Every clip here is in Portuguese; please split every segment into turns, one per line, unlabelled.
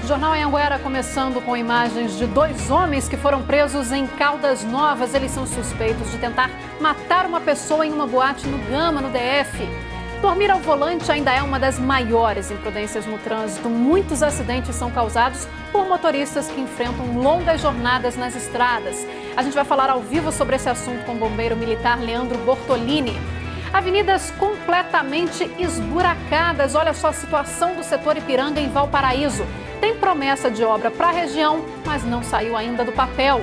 Jornal Anhanguera começando com imagens de dois homens que foram presos em Caldas Novas. Eles são suspeitos de tentar matar uma pessoa em uma boate no Gama, no DF. Dormir ao volante ainda é uma das maiores imprudências no trânsito. Muitos acidentes são causados por motoristas que enfrentam longas jornadas nas estradas. A gente vai falar ao vivo sobre esse assunto com o bombeiro militar Leandro Bortolini. Avenidas completamente esburacadas. Olha só a situação do setor Ipiranga em Valparaíso. Tem promessa de obra para a região, mas não saiu ainda do papel.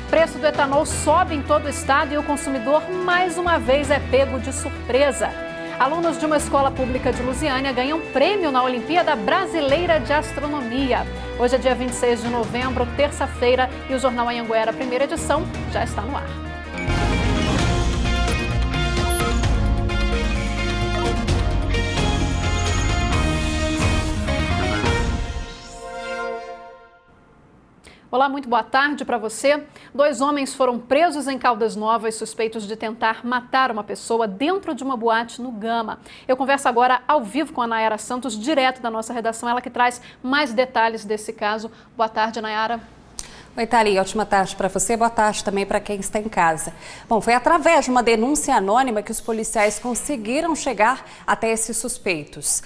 Preço do etanol sobe em todo o estado e o consumidor mais uma vez é pego de surpresa. Alunos de uma escola pública de Lusiânia ganham prêmio na Olimpíada Brasileira de Astronomia. Hoje é dia 26 de novembro, terça-feira, e o Jornal Anhanguera, primeira edição, já está no ar. Olá, muito boa tarde para você. Dois homens foram presos em Caldas Novas suspeitos de tentar matar uma pessoa dentro de uma boate no Gama. Eu converso agora ao vivo com a Nayara Santos, direto da nossa redação, ela que traz mais detalhes desse caso. Boa tarde, Nayara.
Oi, Thalia, ótima tarde para você, boa tarde também para quem está em casa. Bom, foi através de uma denúncia anônima que os policiais conseguiram chegar até esses suspeitos.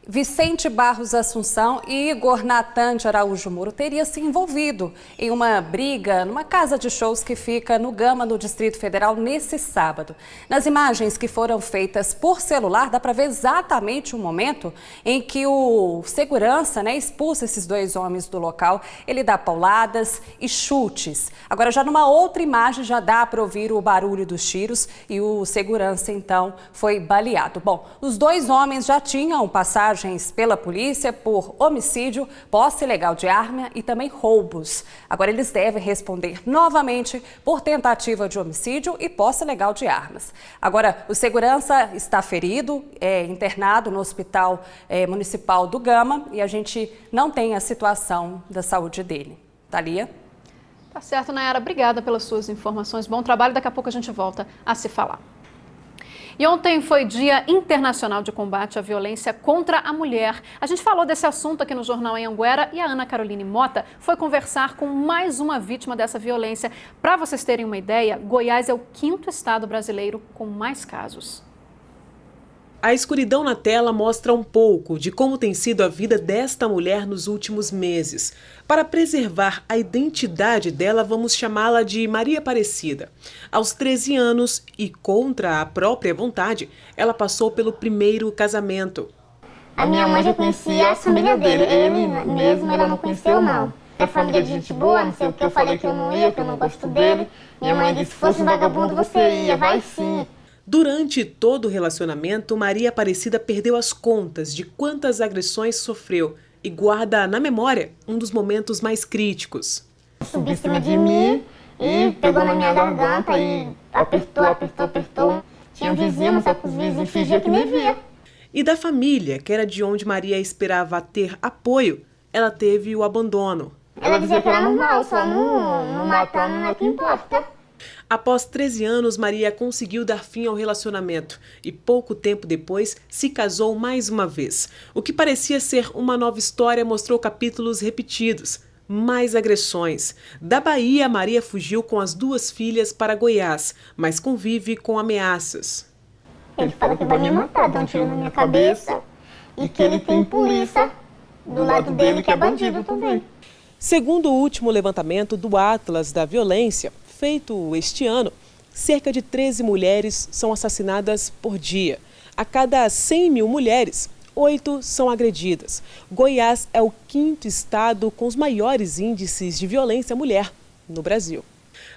Vicente Barros Assunção e Igor Natan de Araújo Muro teriam se envolvido em uma briga numa casa de shows que fica no Gama, no Distrito Federal, nesse sábado. Nas imagens que foram feitas por celular, dá para ver exatamente o momento em que o segurança, expulsa esses dois homens do local. Ele dá pauladas e chutes. Agora, já numa outra imagem, já dá para ouvir o barulho dos tiros e o segurança, então, foi baleado. Bom, os dois homens já tinham passagem pela polícia por homicídio, posse ilegal de arma e também roubos. Agora eles devem responder novamente por tentativa de homicídio e posse ilegal de armas. Agora o segurança está ferido, é internado no Hospital Municipal do Gama e a gente não tem a situação da saúde dele. Thalia?
Tá certo, Nayara. Obrigada pelas suas informações. Bom trabalho. Daqui a pouco a gente volta a se falar. E ontem foi Dia Internacional de Combate à Violência contra a Mulher. A gente falou desse assunto aqui no Jornal Anhanguera e a Ana Caroline Mota foi conversar com mais uma vítima dessa violência. Para vocês terem uma ideia, Goiás é o 5º estado brasileiro com mais casos.
A escuridão na tela mostra um pouco de como tem sido a vida desta mulher nos últimos meses. Para preservar a identidade dela, vamos chamá-la de Maria Aparecida. Aos 13 anos e contra a própria vontade, ela passou pelo primeiro casamento.
A minha mãe já conhecia a família dele, ele mesmo ela não conheceu não. A família de gente boa, não sei o que, eu falei que eu não ia, que eu não gosto dele. Minha mãe disse, se fosse um vagabundo você ia, vai sim.
Durante todo o relacionamento, Maria Aparecida perdeu as contas de quantas agressões sofreu e guarda na memória um dos momentos mais críticos.
Subiu em cima de mim e pegou na minha garganta e apertou. Tinha um vizinho, mas só que os vizinhos fingiam que nem via.
E da família, que era de onde Maria esperava ter apoio, ela teve o abandono.
Ela dizia que era normal, só não matar não é o que importa.
Após 13 anos, Maria conseguiu dar fim ao relacionamento e pouco tempo depois se casou mais uma vez. O que parecia ser uma nova história mostrou capítulos repetidos, mais agressões. Da Bahia, Maria fugiu com as 2 filhas para Goiás, mas convive com ameaças.
Ele fala que vai me matar, dá um tiro na minha cabeça e que ele tem polícia do lado dele que é bandido também.
Segundo o último levantamento do Atlas da Violência, feito este ano, cerca de 13 mulheres são assassinadas por dia. A cada 100 mil mulheres, 8 são agredidas. Goiás é o 5º estado com os maiores índices de violência à mulher no Brasil.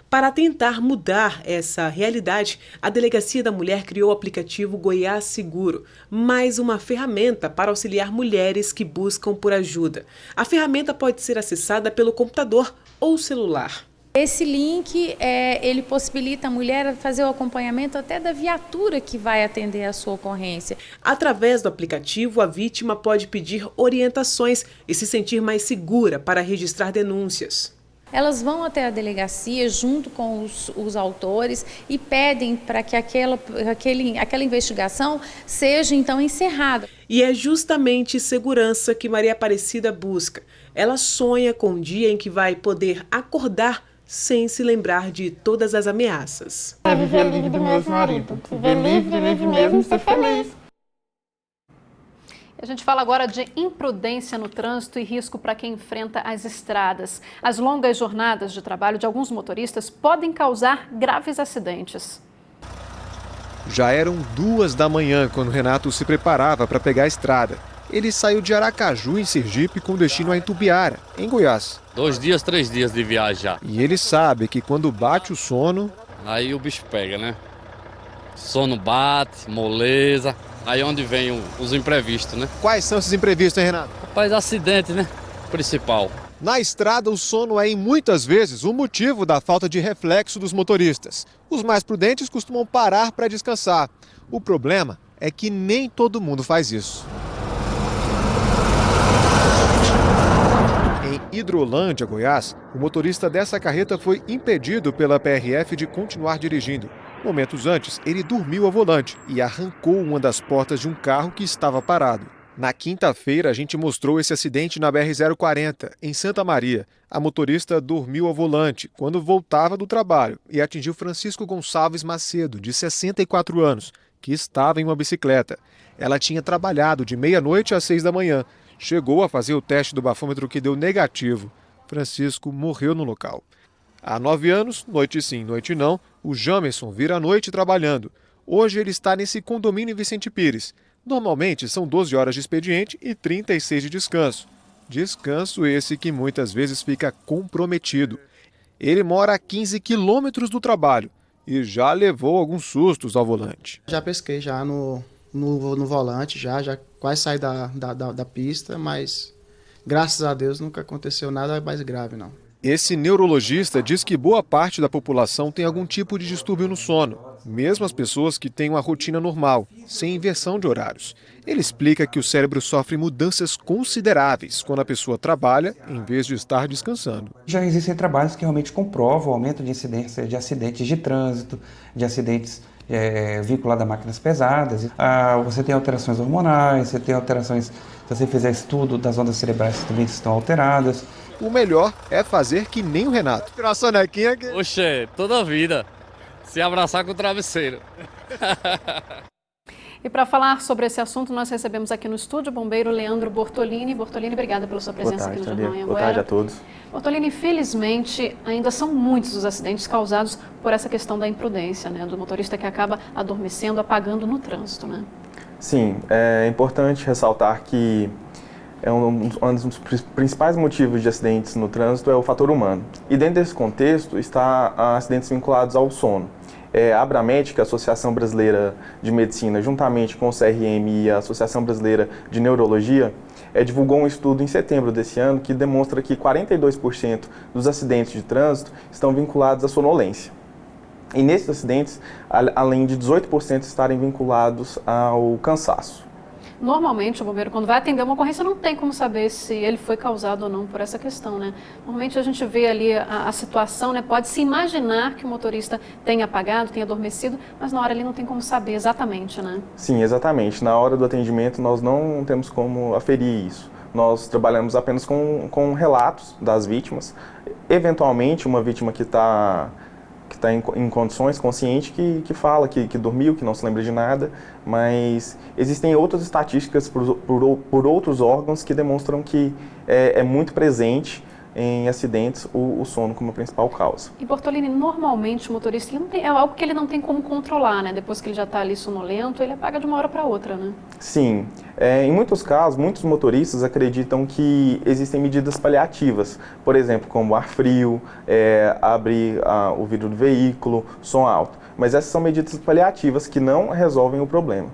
Para tentar mudar essa realidade, a Delegacia da Mulher criou o aplicativo Goiás Seguro, mais uma ferramenta para auxiliar mulheres que buscam por ajuda. A ferramenta pode ser acessada pelo computador ou celular.
Esse link, ele possibilita a mulher fazer o acompanhamento até da viatura que vai atender a sua ocorrência.
Através do aplicativo, a vítima pode pedir orientações e se sentir mais segura para registrar denúncias.
Elas vão até a delegacia junto com os autores e pedem para que aquela investigação seja então encerrada.
E é justamente segurança que Maria Aparecida busca. Ela sonha com um dia em que vai poder acordar sem se lembrar de todas as ameaças.
É viver livre do meu ex-marido. Viver livre mesmo e ser feliz.
A gente fala agora de imprudência no trânsito e risco para quem enfrenta as estradas. As longas jornadas de trabalho de alguns motoristas podem causar graves acidentes.
Já eram 2 da manhã quando Renato se preparava para pegar a estrada. Ele saiu de Aracaju, em Sergipe, com destino a Itumbiara, em Goiás.
2 dias, 3 dias de viagem já.
E ele sabe que quando bate o sono...
Aí o bicho pega, né? Sono bate, moleza... Aí onde vem os imprevistos, né?
Quais são esses imprevistos, hein, Renato?
Rapaz, acidente, né? Principal.
Na estrada, o sono é, em muitas vezes, o motivo da falta de reflexo dos motoristas. Os mais prudentes costumam parar para descansar. O problema é que nem todo mundo faz isso. Em Hidrolândia, Goiás, o motorista dessa carreta foi impedido pela PRF de continuar dirigindo. Momentos antes, ele dormiu ao volante e arrancou uma das portas de um carro que estava parado. Na quinta-feira, a gente mostrou esse acidente na BR-040, em Santa Maria. A motorista dormiu ao volante quando voltava do trabalho e atingiu Francisco Gonçalves Macedo, de 64 anos, que estava em uma bicicleta. Ela tinha trabalhado de meia-noite às 6 da manhã. Chegou a fazer o teste do bafômetro que deu negativo. Francisco morreu no local. Há 9 anos, noite sim, noite não, o Jamerson vira à noite trabalhando. Hoje ele está nesse condomínio em Vicente Pires. Normalmente são 12 horas de expediente e 36 de descanso. Descanso esse que muitas vezes fica comprometido. Ele mora a 15 quilômetros do trabalho e já levou alguns sustos ao volante.
Já pesquei já no volante, já quase saí da pista, mas graças a Deus nunca aconteceu nada mais grave, não.
Esse neurologista diz que boa parte da população tem algum tipo de distúrbio no sono, mesmo as pessoas que têm uma rotina normal, sem inversão de horários. Ele explica que o cérebro sofre mudanças consideráveis quando a pessoa trabalha em vez de estar descansando.
Já existem trabalhos que realmente comprovam o aumento de incidência de acidentes de trânsito, de acidentes vinculados a máquinas pesadas. Você tem alterações hormonais, você tem alterações, se você fizer estudo das ondas cerebrais que também estão alteradas.
O melhor é fazer que nem o Renato. Tirar a sonequinha aqui.
Oxê, toda a vida. Se abraçar com o travesseiro.
E para falar sobre esse assunto, nós recebemos aqui no estúdio o bombeiro Leandro Bortolini. Bortolini, obrigada pela sua presença aqui no Jornal Anhanguera.
Boa tarde a todos.
Bortolini, infelizmente, ainda são muitos os acidentes causados por essa questão da imprudência, né? Do motorista que acaba adormecendo, apagando no trânsito, né?
Sim, é importante ressaltar que um dos principais motivos de acidentes no trânsito é o fator humano. E dentro desse contexto está acidentes vinculados ao sono. A Abramed, que é a Associação Brasileira de Medicina, juntamente com o CRM e a Associação Brasileira de Neurologia, divulgou um estudo em setembro desse ano que demonstra que 42% dos acidentes de trânsito estão vinculados à sonolência. E nesses acidentes, além de 18% estarem vinculados ao cansaço.
Normalmente, o bombeiro, quando vai atender uma ocorrência, não tem como saber se ele foi causado ou não por essa questão, né? Normalmente a gente vê ali a situação, né? Pode-se imaginar que o motorista tenha apagado, tenha adormecido, mas na hora ali não tem como saber exatamente, né?
Sim, exatamente. Na hora do atendimento, nós não temos como aferir isso. Nós trabalhamos apenas com relatos das vítimas. Eventualmente, uma vítima que está em condições, consciente, que fala, que dormiu, que não se lembra de nada, mas existem outras estatísticas por outros órgãos que demonstram que é muito presente em acidentes o sono como a principal causa.
E Bortolini, normalmente o motorista é algo que ele não tem como controlar, né? Depois que ele já está ali sonolento, ele apaga de uma hora para outra, né?
Sim. Em muitos casos, muitos motoristas acreditam que existem medidas paliativas, por exemplo, como ar frio, abrir o vidro do veículo, som alto. Mas essas são medidas paliativas que não resolvem o problema.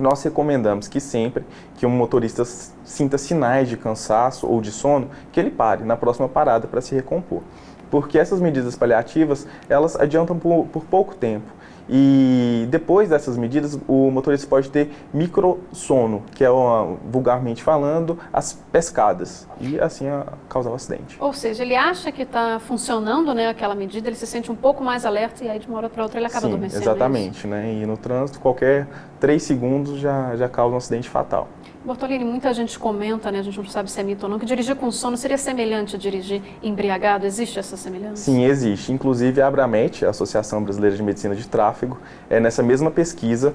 Nós recomendamos que sempre que um motorista sinta sinais de cansaço ou de sono, que ele pare na próxima parada para se recompor. Porque essas medidas paliativas, elas adiantam por pouco tempo. E depois dessas medidas, o motorista pode ter microsono, que é, vulgarmente falando, as pescadas, e assim causar o acidente.
Ou seja, ele acha que está funcionando, né, aquela medida, ele se sente um pouco mais alerta e aí de uma hora para outra ele acaba adormecendo.
Exatamente, né? E no trânsito, qualquer 3 segundos já causa um acidente fatal.
Bortolini, muita gente comenta, né, a gente não sabe se é mito ou não, que dirigir com sono seria semelhante a dirigir embriagado. Existe essa semelhança?
Sim, existe. Inclusive a Abramet, a Associação Brasileira de Medicina de Tráfego, nessa mesma pesquisa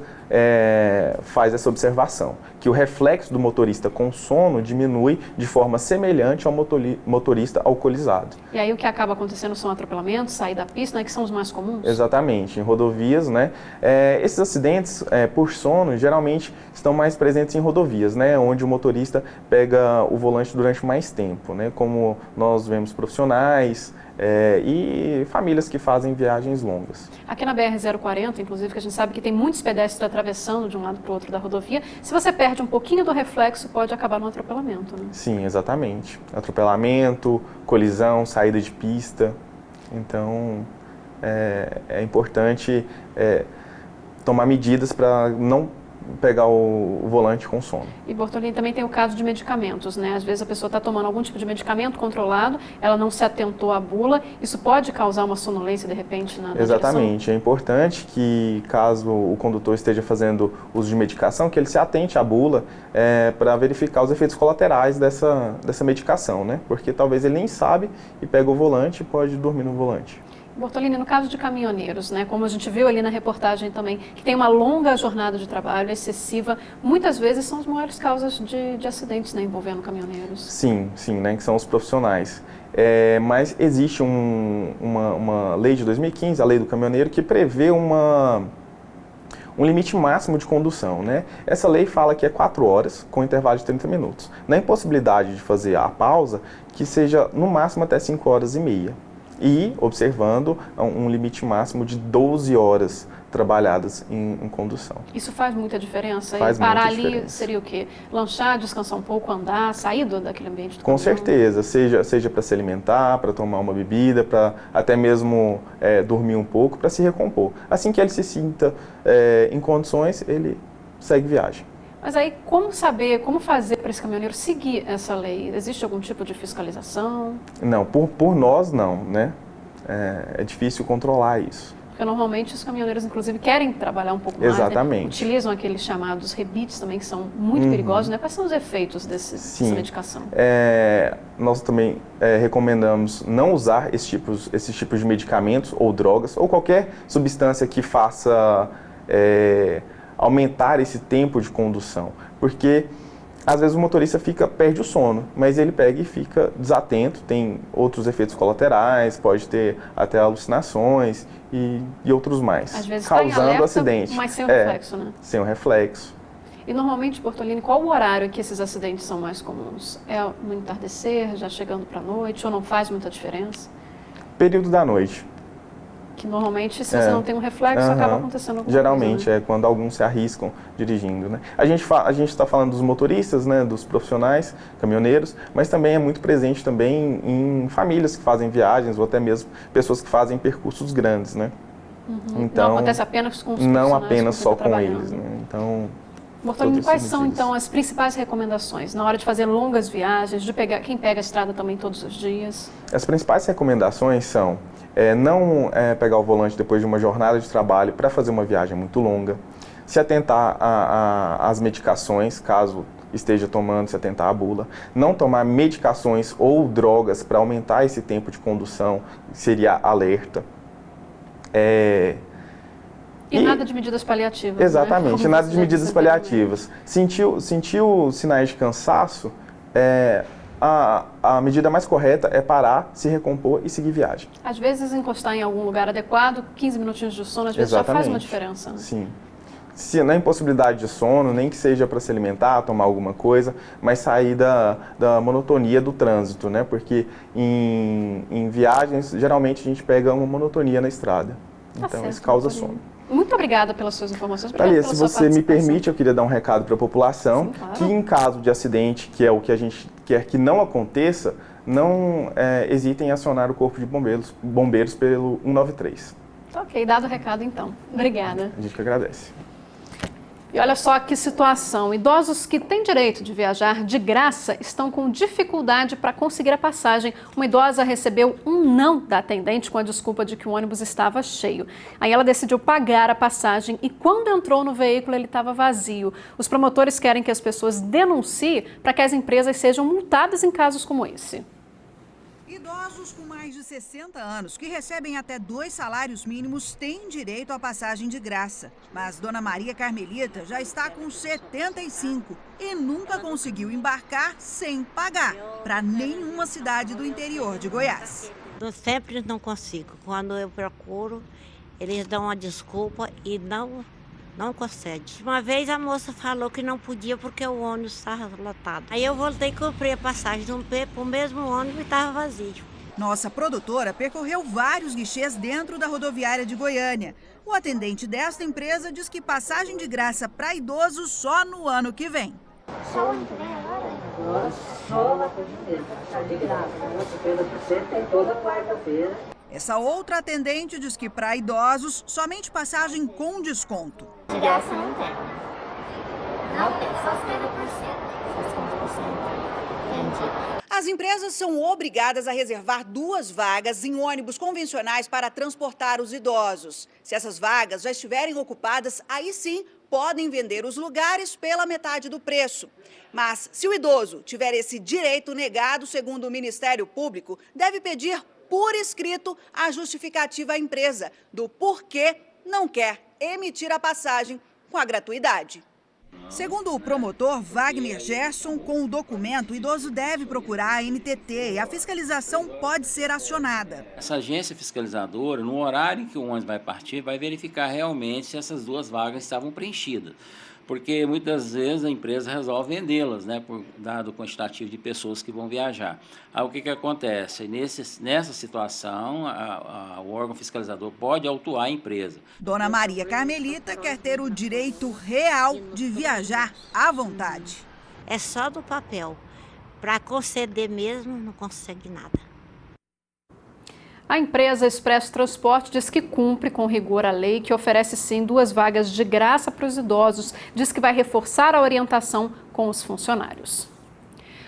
faz essa observação, que o reflexo do motorista com sono diminui de forma semelhante ao motorista alcoolizado.
E aí o que acaba acontecendo são atropelamentos, sair da pista, né, que são os mais comuns?
Exatamente, em rodovias, né? Esses acidentes por sono geralmente estão mais presentes em rodovias, né, onde o motorista pega o volante durante mais tempo, né, como nós vemos profissionais e famílias que fazem viagens longas.
Aqui na BR-040, inclusive, que a gente sabe que tem muitos pedestres atravessando de um lado para o outro da rodovia, se você perde um pouquinho do reflexo, pode acabar no atropelamento, né?
Sim, exatamente. Atropelamento, colisão, saída de pista. Então, é importante tomar medidas para não pegar o volante com sono.
E, Bortolini, também tem o caso de medicamentos, né? Às vezes a pessoa está tomando algum tipo de medicamento controlado, ela não se atentou à bula, isso pode causar uma sonolência, de repente, na
Exatamente.
direção?
É importante que, caso o condutor esteja fazendo uso de medicação, que ele se atente à bula para verificar os efeitos colaterais dessa medicação, né? Porque talvez ele nem sabe e pega o volante e pode dormir no volante.
Bortolini, no caso de caminhoneiros, né, como a gente viu ali na reportagem também, que tem uma longa jornada de trabalho, excessiva, muitas vezes são as maiores causas de acidentes, né, envolvendo caminhoneiros.
Sim, né, que são os profissionais. Mas existe uma lei de 2015, a Lei do Caminhoneiro, que prevê um limite máximo de condução, né? Essa lei fala que é 4 horas, com intervalo de 30 minutos. Na impossibilidade de fazer a pausa, que seja no máximo até 5 horas e meia. E observando um limite máximo de 12 horas trabalhadas em condução.
Isso faz muita diferença?
Faz
e parar
muita diferença.
Ali seria o quê? Lanchar, descansar um pouco, andar, sair daquele ambiente do
Com
caminhão?
certeza, seja para se alimentar, para tomar uma bebida, para até mesmo dormir um pouco, para se recompor. Assim que ele se sinta em condições, ele segue viagem.
Mas aí, como saber, como fazer para esse caminhoneiro seguir essa lei? Existe algum tipo de fiscalização?
Não, por nós não, né? É difícil controlar isso.
Porque normalmente os caminhoneiros, inclusive, querem trabalhar um pouco mais.
Exatamente.
Né? Utilizam aqueles chamados rebites também, que são muito perigosos, né? Quais são os efeitos dessa medicação?
Nós também recomendamos não usar esses tipos de medicamentos ou drogas, ou qualquer substância que faça aumentar esse tempo de condução, porque às vezes o motorista perde o sono, mas ele pega e fica desatento, tem outros efeitos colaterais, pode ter até alucinações e outros mais,
às vezes
causando
alerta,
acidente.
Mas sem o reflexo, né?
Sem o reflexo.
E normalmente, Bortolini, qual o horário em que esses acidentes são mais comuns? É no entardecer, já chegando para a noite, ou não faz muita diferença?
Período da noite.
Que normalmente, se você não tem um reflexo, acaba acontecendo alguma
Geralmente
coisa, né?
é quando alguns se arriscam dirigindo, né? A gente está falando dos motoristas, né, dos profissionais, caminhoneiros, mas também é muito presente também em famílias que fazem viagens ou até mesmo pessoas que fazem percursos grandes, né? Então,
não acontece apenas com os
não
profissionais
apenas
com
só
quem tá
com eles, né? Então,
Bortolini, quais são então as principais recomendações na hora de fazer longas viagens, de pegar quem pega a estrada também todos os dias?
As principais recomendações são não pegar o volante depois de uma jornada de trabalho para fazer uma viagem muito longa, se atentar às medicações, caso esteja tomando, se atentar à bula, não tomar medicações ou drogas para aumentar esse tempo de condução, seria alerta.
E nada de medidas paliativas.
Exatamente,
né?
nada de medidas paliativas. Sentiu sinais de cansaço, a medida mais correta é parar, se recompor e seguir viagem.
Às vezes encostar em algum lugar adequado, 15 minutinhos de sono, às vezes já faz uma diferença. Né?
Sim. Se na impossibilidade de sono, nem que seja para se alimentar, tomar alguma coisa, mas sair da monotonia do trânsito, né? Porque em viagens, geralmente a gente pega uma monotonia na estrada. Então isso causa sono.
Muito obrigada pelas suas informações.
Thalia, se você me permite, eu queria dar um recado para a população.
Sim, claro.
Que em caso de acidente, que é o que a gente quer que não aconteça, não hesitem em acionar o Corpo de Bombeiros pelo 193.
Ok, dado o recado então. Obrigada.
A gente que agradece.
E olha só que situação. Idosos que têm direito de viajar de graça estão com dificuldade para conseguir a passagem. Uma idosa recebeu um não da atendente com a desculpa de que o ônibus estava cheio. Aí ela decidiu pagar a passagem e quando entrou no veículo ele estava vazio. Os promotores querem que as pessoas denunciem para que as empresas sejam multadas em casos como esse.
Idosos com mais de 60 anos que recebem até 2 salários mínimos têm direito à passagem de graça. Mas Dona Maria Carmelita já está com 75 e nunca conseguiu embarcar sem pagar para nenhuma cidade do interior de Goiás.
Eu sempre não consigo. Quando eu procuro, eles dão uma desculpa e não concede. Uma vez a moça falou que não podia porque o ônibus estava lotado. Aí eu voltei e comprei a passagem para o mesmo ônibus e estava vazio.
Nossa produtora percorreu vários guichês dentro da rodoviária de Goiânia. O atendente desta empresa diz que passagem de graça para idosos só no ano que vem.
Só ano que vem agora? Só na quarta-feira. Está de graça. Você tem toda quarta-feira.
Essa outra atendente diz que para idosos, somente passagem com desconto.
De graça não tem. Não tem, só 50%. Só 50%. Entendi.
As empresas são obrigadas a reservar 2 vagas em ônibus convencionais para transportar os idosos. Se essas vagas já estiverem ocupadas, aí sim podem vender os lugares pela metade do preço. Mas se o idoso tiver esse direito negado, segundo o Ministério Público, deve pedir por escrito a justificativa à empresa do porquê não quer emitir a passagem com a gratuidade. Segundo o promotor Wagner Gerson, com o documento, o idoso deve procurar a NTT e a fiscalização pode ser acionada.
Essa agência fiscalizadora, no horário em que o ônibus vai partir, vai verificar realmente se essas 2 vagas estavam preenchidas. Porque muitas vezes a empresa resolve vendê-las, né, por dado o quantitativo de pessoas que vão viajar. Aí o que acontece? Nessa situação, o órgão fiscalizador pode autuar a empresa.
Dona Maria Carmelita quer ter o direito real de viajar à vontade.
É só do papel. Para conceder mesmo, não consegue nada.
A empresa Expresso Transporte diz que cumpre com rigor a lei, que oferece sim 2 vagas de graça para os idosos. Diz que vai reforçar a orientação com os funcionários.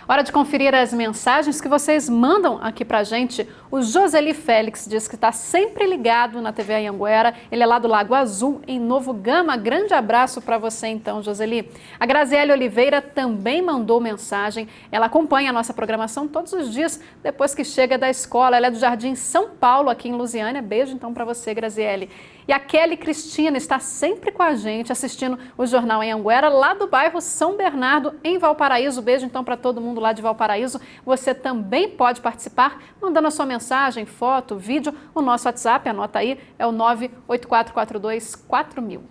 Hora de conferir as mensagens que vocês mandam aqui pra gente. O Joseli Félix diz que está sempre ligado na TV Anhanguera. Ele é lá do Lago Azul, em Novo Gama. Grande abraço para você então, Joseli. A Graziele Oliveira também mandou mensagem. Ela acompanha a nossa programação todos os dias depois que chega da escola. Ela é do Jardim São Paulo, aqui em Lusiânia. Beijo então para você, Graziele. E a Kelly Cristina está sempre com a gente assistindo o Jornal Anhanguera, lá do bairro São Bernardo, em Valparaíso. Beijo então para todo mundo lá de Valparaíso. Você também pode participar mandando a sua mensagem, foto, vídeo. O nosso WhatsApp, anota aí, é o 984424000.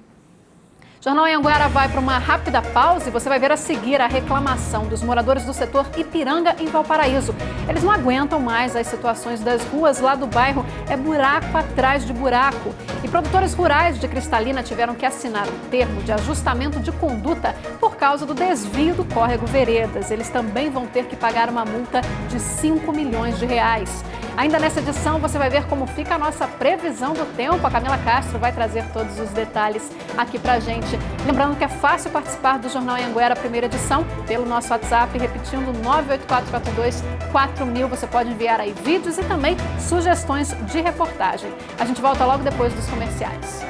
Jornal Anhanguera vai para uma rápida pausa e você vai ver a seguir a reclamação dos moradores do setor Ipiranga, em Valparaíso. Eles não aguentam mais as situações das ruas lá do bairro, é buraco atrás de buraco. E produtores rurais de Cristalina tiveram que assinar um termo de ajustamento de conduta por causa do desvio do córrego Veredas. Eles também vão ter que pagar uma multa de 5 milhões de reais. Ainda nessa edição você vai ver como fica a nossa previsão do tempo. A Camila Castro vai trazer todos os detalhes aqui pra gente. Lembrando que é fácil participar do Jornal Anhanguera, primeira edição, pelo nosso WhatsApp, repetindo 984424000. Você pode enviar aí vídeos e também sugestões de reportagem. A gente volta logo depois dos comerciais.